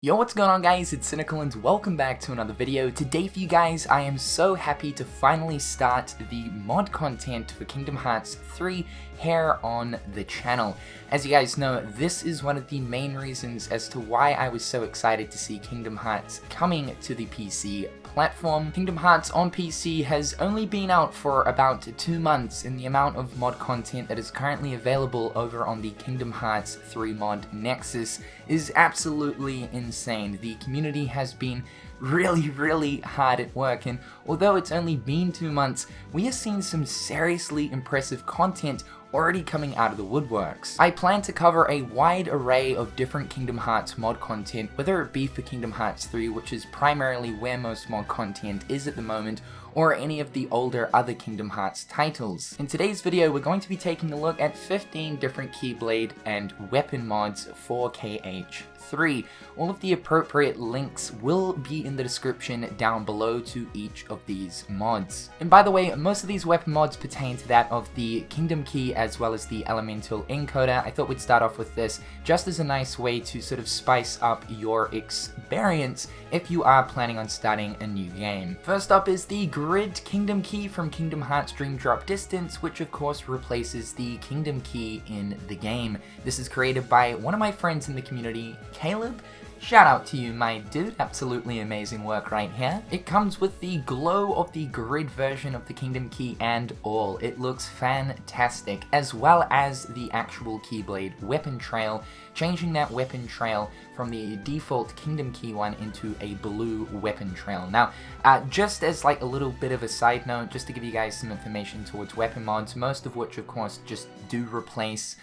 Yo, what's going on guys, it's Cynical and welcome back to another video. Today for you guys, I am so happy to finally start the mod content for Kingdom Hearts 3 here on the channel. As you guys know, this is one of the main reasons as to why I was so excited to see Kingdom Hearts coming to the PC platform. Kingdom Hearts on PC has only been out for about 2 months, and the amount of mod content that is currently available over on the Kingdom Hearts 3 mod Nexus is absolutely insane. The community has been really hard at work, and although it's only been 2 months, we have seen some seriously impressive content already coming out of the woodworks. I plan to cover a wide array of different Kingdom Hearts mod content, whether it be for Kingdom Hearts 3, which is primarily where most mod content is at the moment, or any of the older other Kingdom Hearts titles. In today's video, we're going to be taking a look at 15 different Keyblade and weapon mods for KH3. All of the appropriate links will be in the description down below to each of these mods. And by the way, most of these weapon mods pertain to that of the Kingdom Key as well as the Elemental Encoder. I thought we'd start off with this just as a nice way to sort of spice up your experience if you are planning on starting a new game. First up is the Grid Kingdom Key from Kingdom Hearts Dream Drop Distance, which of course replaces the Kingdom Key in the game. This is created by one of my friends in the community, Caleb. Shout out to you, my dude. Absolutely amazing work right here. It comes with the glow of the grid version of the Kingdom Key and all. It looks fantastic, as well as the actual Keyblade weapon trail, changing that weapon trail from the default Kingdom Key one into a blue weapon trail. Now, just as like a little bit of a side note, just to give you guys some information towards weapon mods, most of which of course just do replace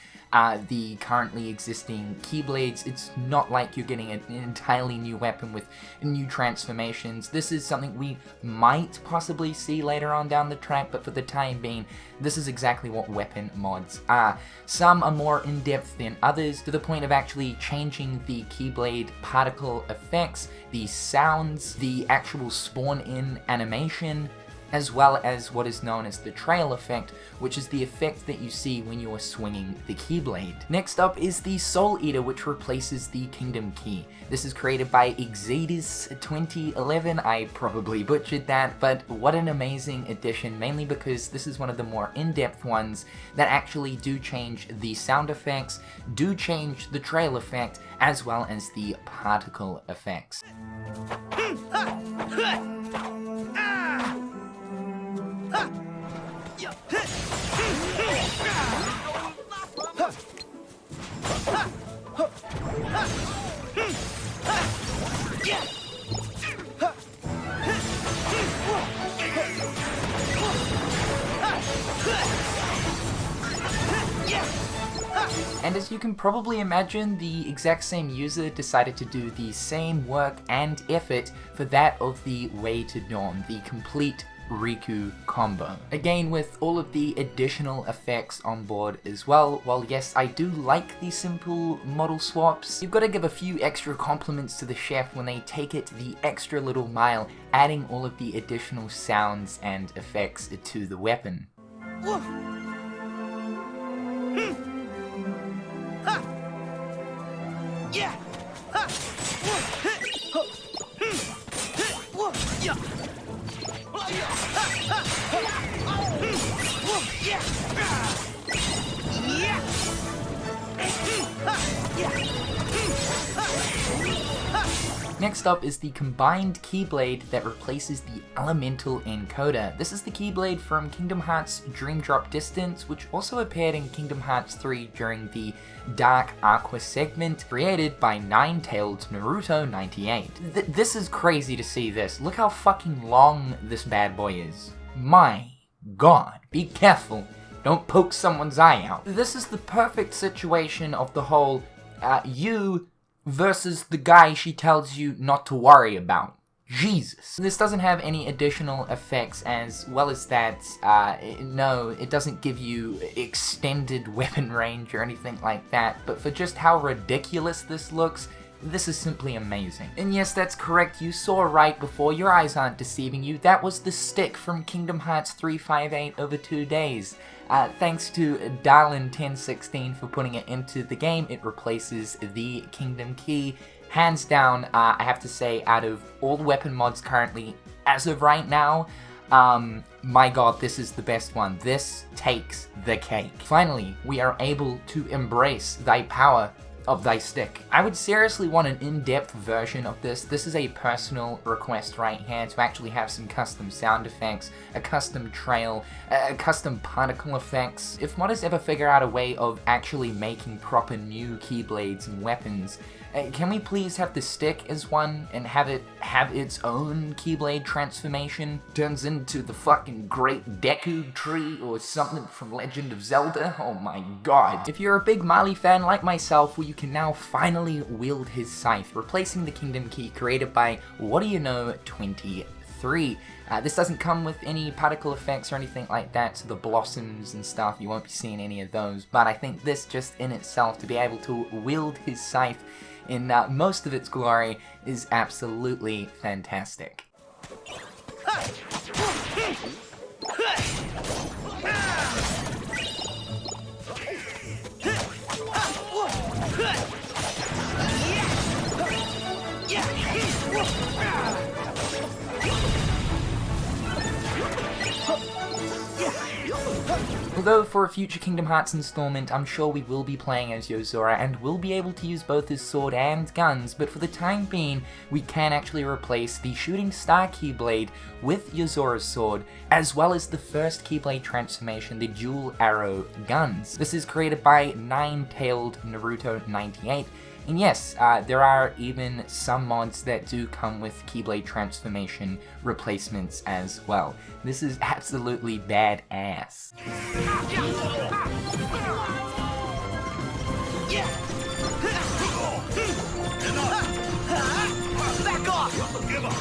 the currently existing Keyblades. It's not like you're getting an entirely new weapon with new transformations. This is something we might possibly see later on down the track, but for the time being, this is exactly what weapon mods are. Some are more in-depth than others, to the point of actually changing the Keyblade particle effects, the sounds, the actual spawn-in animation, as well as what is known as the trail effect, which is the effect that you see when you are swinging the Keyblade. Next up is the Soul Eater, which replaces the Kingdom Key. This is created by Xadis 2011. I probably butchered that, but what an amazing addition, mainly because this is one of the more in-depth ones that actually do change the sound effects, do change the trail effect, as well as the particle effects. And as you can probably imagine, the exact same user decided to do the same work and effort for that of the Way to Dawn, the complete Riku combo. Again, with all of the additional effects on board as well. While yes, I do like the simple model swaps, you've got to give a few extra compliments to the chef when they take it the extra little mile, adding all of the additional sounds and effects to the weapon. Next up is the combined Keyblade that replaces the Elemental Encoder. This is the Keyblade from Kingdom Hearts Dream Drop Distance, which also appeared in Kingdom Hearts 3 during the Dark Aqua segment, created by Nine-Tailed Naruto 98. This is crazy to see this. Look how fucking long this bad boy is. My god, be careful. Don't poke someone's eye out. This is the perfect situation of the whole, you versus the guy she tells you not to worry about. Jesus. This doesn't have any additional effects, as well as that, no, it doesn't give you extended weapon range or anything like that, but for just how ridiculous this looks, this is simply amazing. And yes, that's correct, you saw right before, your eyes aren't deceiving you, that was the stick from Kingdom Hearts 358 over 2 days. Thanks to Darlin1016 for putting it into the game, it replaces the Kingdom Key hands down, I have to say, out of all the weapon mods currently, as of right now, my god, this is the best one. This takes the cake. Finally, we are able to embrace thy power of thy stick. I would seriously want an in-depth version of this. This is a personal request right here to actually have some custom sound effects, a custom trail, custom particle effects. If modders ever figure out a way of actually making proper new Keyblades and weapons, can we please have the stick as one and have it have its own Keyblade transformation? Turns into the fucking Great Deku Tree or something from Legend of Zelda? Oh my god. If you're a big Marley fan like myself, well, you can now finally wield his Scythe, replacing the Kingdom Key created by WADDAYAKNOW 23. This doesn't come with any particle effects or anything like that, so the blossoms and stuff, you won't be seeing any of those, but I think this just in itself, to be able to wield his Scythe in most of its glory, is absolutely fantastic. Although for a future Kingdom Hearts installment, I'm sure we will be playing as YOZORA and will be able to use both his sword and guns, but for the time being, we can actually replace the Shooting Star Keyblade with YOZORA'S sword, as well as the first Keyblade transformation, the dual arrow guns. This is created by Nine-Tailed Naruto 98. And yes, there are even some mods that do come with Keyblade transformation replacements as well. This is absolutely badass. Back off! Give up!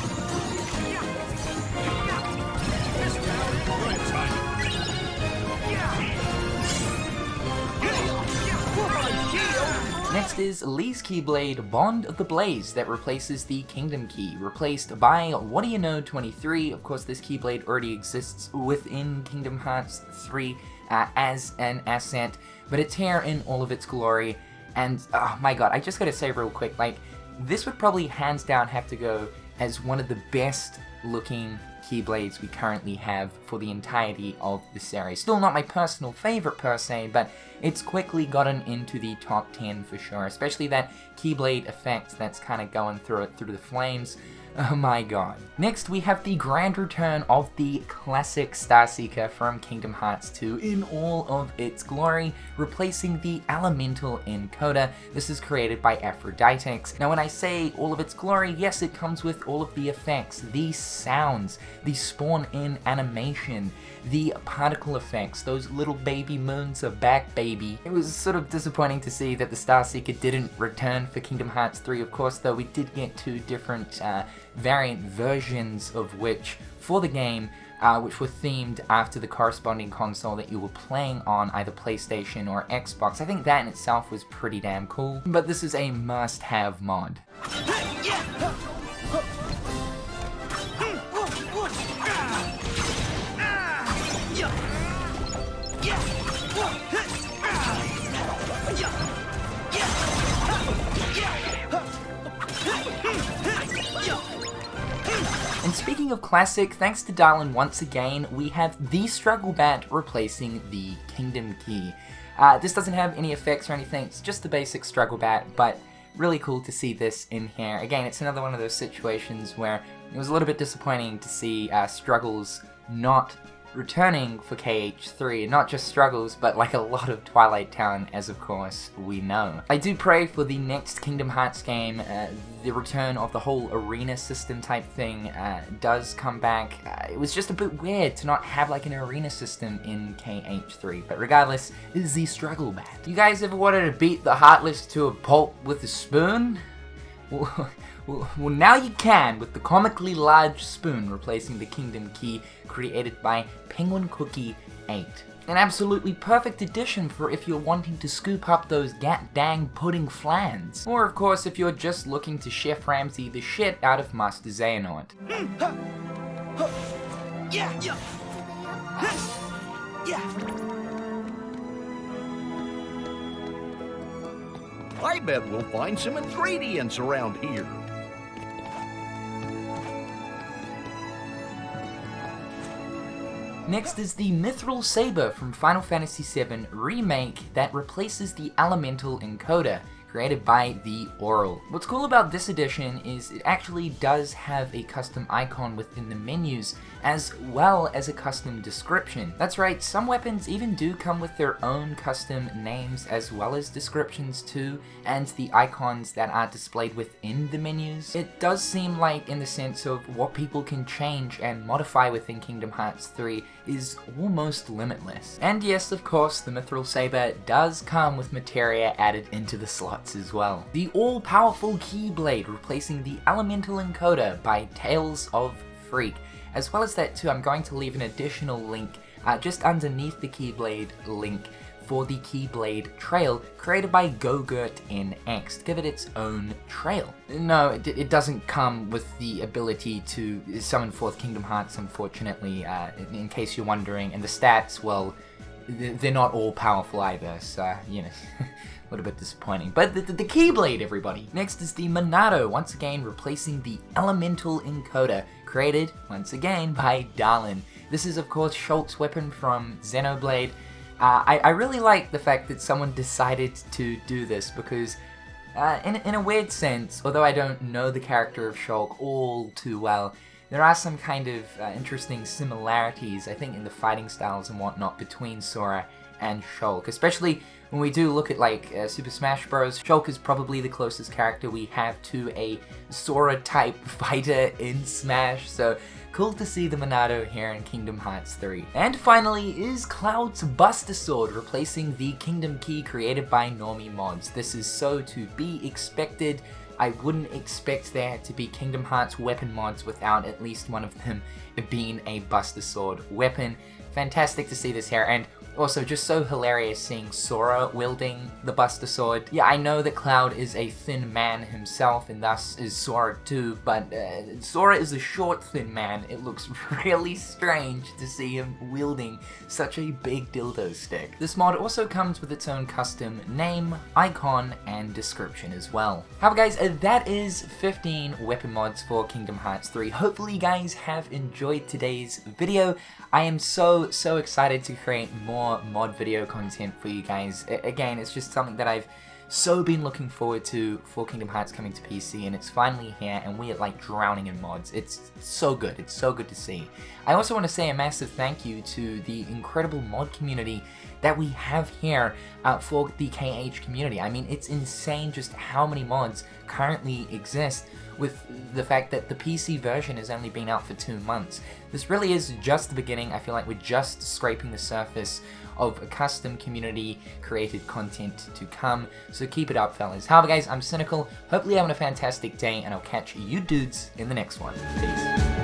Next is Lee's Keyblade, Bond of the Blaze, that replaces the Kingdom Key, replaced by WADDAYAKNOW 23. Of course, this Keyblade already exists within Kingdom Hearts 3 as an asset, but it's here in all of its glory, and oh my god, I just gotta say real quick, like, this would probably hands down have to go as one of the best looking Keyblades we currently have for the entirety of the series. Still not my personal favorite per se, but it's quickly gotten into the top 10 for sure, especially that Keyblade effect that's kind of going through it, through the flames. Oh my god. Next, we have the grand return of the classic Starseeker from Kingdom Hearts 2 in all of its glory, replacing the elemental Encoder. This is created by Aproydtix. Now when I say all of its glory, yes, it comes with all of the effects, the sounds, the spawn-in animation, the particle effects. Those little baby moons are back, baby. It was sort of disappointing to see that the Starseeker didn't return for Kingdom Hearts 3, of course, though we did get two different variant versions of which for the game, which were themed after the corresponding console that you were playing on, either PlayStation or Xbox. I think that in itself was pretty damn cool, but this is a must-have mod. And speaking of classic, thanks to Darlin once again, we have the Struggle Bat replacing the Kingdom Key. This doesn't have any effects or anything, it's just the basic Struggle Bat, but really cool to see this in here. Again, it's another one of those situations where it was a little bit disappointing to see Struggles not returning for KH3, not just Struggles, but like a lot of Twilight Town, as of course we know. I do pray for the next Kingdom Hearts game, the return of the whole arena system type thing does come back. It was just a bit weird to not have like an arena system in KH3, but regardless, this is the Struggle Bat. You guys ever wanted to beat the Heartless to a pulp with a spoon? Well, now you can, with the comically large spoon replacing the Kingdom Key created by Penguin Cookie 8. An absolutely perfect addition for if you're wanting to scoop up those dang pudding flans. Or of course if you're just looking to Chef Ramsay the shit out of Master Xehanort. I bet we'll find some ingredients around here. Next is the Mythril Saber from Final Fantasy VII Remake that replaces the Elemental Encoder, created by TheAurel. What's cool about this edition is it actually does have a custom icon within the menus, as well as a custom description. That's right, some weapons even do come with their own custom names as well as descriptions too, and the icons that are displayed within the menus. It does seem like, in the sense of what people can change and modify within Kingdom Hearts 3 is almost limitless. And yes, of course, the Mythril Saber does come with materia added into the slots as well. The all-powerful Keyblade replacing the Elemental Encoder by Talesiofifreak. As well as that too, I'm going to leave an additional link just underneath the Keyblade link for the Keyblade trail created by GogurtNX to give it its own trail. No, it doesn't come with the ability to summon forth Kingdom Hearts, unfortunately, in case you're wondering, and the stats, well, they're not all powerful either, so, you know, a little bit disappointing. But the Keyblade, everybody! Next is the Monado, once again replacing the Elemental Encoder, created, once again, by Darlin. This is, of course, Shulk's weapon from Xenoblade. I really like the fact that someone decided to do this because, in a weird sense, although I don't know the character of Shulk all too well, there are some kind of interesting similarities, I think, in the fighting styles and whatnot between Sora and Shulk, especially when we do look at like Super Smash Bros. Shulk is probably the closest character we have to a Sora-type fighter in Smash, so cool to see the Monado here in Kingdom Hearts 3. And finally is Cloud's Buster Sword, replacing the Kingdom Key created by NormieMods. This is so to be expected. I wouldn't expect there to be Kingdom Hearts weapon mods without at least one of them being a Buster Sword weapon. Fantastic to see this here, and also just so hilarious seeing Sora wielding the Buster Sword. Yeah, I know that Cloud is a thin man himself, and thus is Sora too, but Sora is a short, thin man. It looks really strange to see him wielding such a big dildo stick. This mod also comes with its own custom name, icon, and description as well. However guys, that is 15 weapon mods for Kingdom Hearts 3. Hopefully you guys have enjoyed today's video. I am so excited to create more mod video content for you guys. Again, it's just something that I've so been looking forward to for Kingdom Hearts coming to PC, and it's finally here, and we are like drowning in mods. It's so good. It's so good to see. I also want to say a massive thank you to the incredible mod community that we have here for the KH community. I mean, it's insane just how many mods currently exist, with the fact that the PC version has only been out for 2 months. This really is just the beginning. I feel like we're just scraping the surface of a custom community created content to come, so keep it up, fellas. However guys, I'm Cynical, hopefully you're having a fantastic day, and I'll catch you dudes in the next one. Peace.